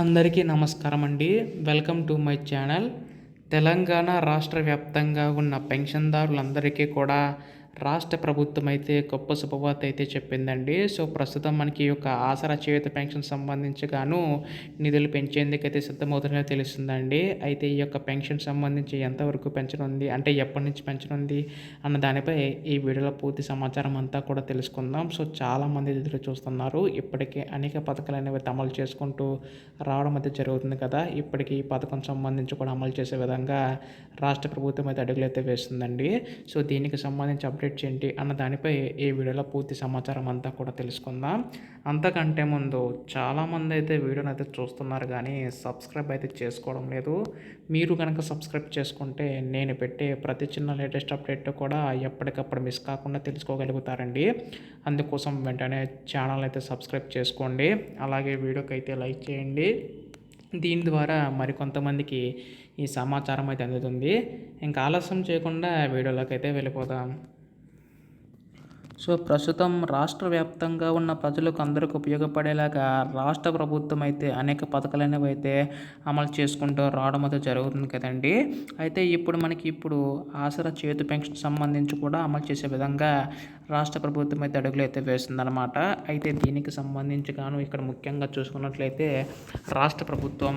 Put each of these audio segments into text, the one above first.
అందరికీ నమస్కారం అండి. Welcome to my channel. Telangana రాష్ట్ర వ్యాప్తంగా ఉన్న పెన్షన్దారులందరికీ కూడా రాష్ట్ర ప్రభుత్వం అయితే గొప్ప శుభవార్త అయితే చెప్పిందండి. సో, ప్రస్తుతం మనకి ఈ యొక్క ఆసరా చేయూత పెన్షన్ సంబంధించి గాను నిధులు పెంచేందుకైతే సిద్ధమవుతున్నట్లు తెలుస్తుందండి. అయితే ఈ యొక్క పెన్షన్ సంబంధించి ఎంతవరకు పెంచనుంది, అంటే ఎప్పటి నుంచి పెంచనుంది అన్న దానిపై ఈ వీడియోలో పూర్తి సమాచారం అంతా కూడా తెలుసుకుందాం. సో, చాలామంది ఎదురు చూస్తున్నారు. ఇప్పటికే అనేక పథకాలు అనేవి అమలు చేసుకుంటూ రావడం అయితే జరుగుతుంది కదా. ఇప్పటికీ ఈ పథకం సంబంధించి కూడా అమలు చేసే విధంగా రాష్ట్ర ప్రభుత్వం అయితే అడుగులైతే వేస్తుందండి. సో, దీనికి సంబంధించి అప్డేట్స్ ఏంటి అన్న దానిపై ఈ వీడియోలో పూర్తి సమాచారం అంతా కూడా తెలుసుకుందాం. అంతకంటే ముందు చాలామంది అయితే వీడియోని అయితే చూస్తున్నారు కానీ సబ్స్క్రైబ్ అయితే చేసుకోవడం లేదు. మీరు కనుక సబ్స్క్రైబ్ చేసుకుంటే నేను పెట్టే ప్రతి చిన్న లేటెస్ట్ అప్డేట్ కూడా ఎప్పటికప్పుడు మిస్ కాకుండా తెలుసుకోగలుగుతారండి. అందుకోసం వెంటనే ఛానల్ అయితే సబ్స్క్రైబ్ చేసుకోండి. అలాగే వీడియోకి అయితే లైక్ చేయండి. దీని ద్వారా మరికొంతమందికి ఈ సమాచారం అయితే అందుతుంది. ఇంకా ఆలస్యం చేయకుండా వీడియోలోకి అయితే వెళ్ళిపోదాం. సో, ప్రస్తుతం రాష్ట్ర వ్యాప్తంగా ఉన్న ప్రజలకు అందరికి ఉపయోగపడేలాగా రాష్ట్ర ప్రభుత్వం అయితే అనేక పథకాలు అనేవి అయితే అమలు చేసుకుంటూ రావడం అయితే జరుగుతుంది కదండి. అయితే ఇప్పుడు ఆసరా చేయూత పెన్షన్ సంబంధించి కూడా అమలు చేసే విధంగా రాష్ట్ర ప్రభుత్వం అయితే అడుగులు అయితే వేస్తుందన్నమాట. అయితే దీనికి సంబంధించి గాను ఇక్కడ ముఖ్యంగా చూసుకున్నట్లయితే రాష్ట్ర ప్రభుత్వం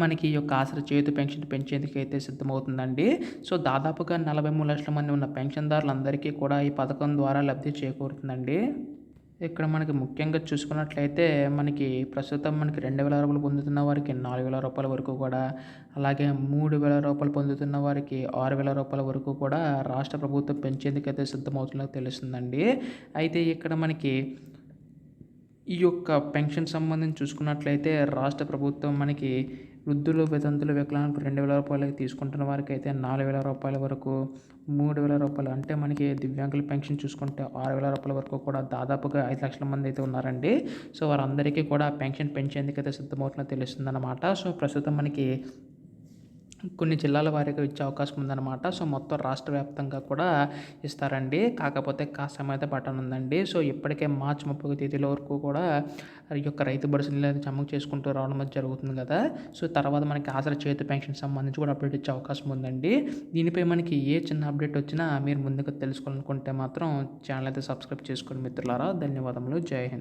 మనకి ఈ యొక్క ఆసరా చేయూత పెన్షన్ పెంచేందుకు అయితే సిద్ధమవుతుందండి. సో, దాదాపుగా 43 లక్షల మంది ఉన్న పెన్షన్దారులందరికీ కూడా ఈ పథకం ద్వారా లబ్ధి చేకూరుతుందండి. ఇక్కడ మనకి ముఖ్యంగా చూసుకున్నట్లయితే మనకి ప్రస్తుతం మనకి 2,000 రూపాయలు పొందుతున్న వారికి 4,000 రూపాయల వరకు కూడా, అలాగే 3,000 రూపాయలు పొందుతున్న వారికి 6,000 రూపాయల వరకు కూడా రాష్ట్ర ప్రభుత్వం పెంచేందుకైతే సిద్ధమవుతున్నట్టు తెలుస్తుందండి. అయితే ఇక్కడ మనకి ఈ యొక్క పెన్షన్ సంబంధించి చూసుకున్నట్లయితే రాష్ట్ర ప్రభుత్వం మనకి వృద్ధులు, వితంతులు, వికలాంగులకు 2,000 రూపాయలు తీసుకుంటున్న వారికి అయితే 4,000 రూపాయల వరకు, 3,000 రూపాయలు అంటే మనకి దివ్యాంగుల పెన్షన్ చూసుకుంటే 6,000 రూపాయల వరకు కూడా దాదాపుగా 5 లక్షల మంది అయితే ఉన్నారండి. సో, వారందరికీ కూడా పెన్షన్ పెంచేందుకైతే సిద్ధమవుతున్నట్టు తెలుస్తుందన్నమాట. సో, ప్రస్తుతం మనకి కొన్ని జిల్లాల వారీగా ఇచ్చే అవకాశం ఉందన్నమాట. సో, మొత్తం రాష్ట్ర వ్యాప్తంగా కూడా ఇస్తారండి. కాకపోతే కాస్త సమయం అయితే పట్టనుందండి. సో, ఇప్పటికే మార్చి 30వ తేదీల వరకు కూడా ఈ యొక్క రైతు భరోసా నిధులు అనేది జమ చేసుకుంటూ రావడం అయితే జరుగుతుంది కదా. సో, తర్వాత మనకి ఆసరా చేయూత పెన్షన్ సంబంధించి కూడా అప్డేట్ ఇచ్చే అవకాశం ఉందండి. దీనిపై మనకి ఏ చిన్న అప్డేట్ వచ్చినా మీరు ముందుగా తెలుసుకోవాలనుకుంటే మాత్రం ఛానల్ అయితే సబ్స్క్రైబ్ చేసుకోండి మిత్రులారా. ధన్యవాదములు. జై హింద్.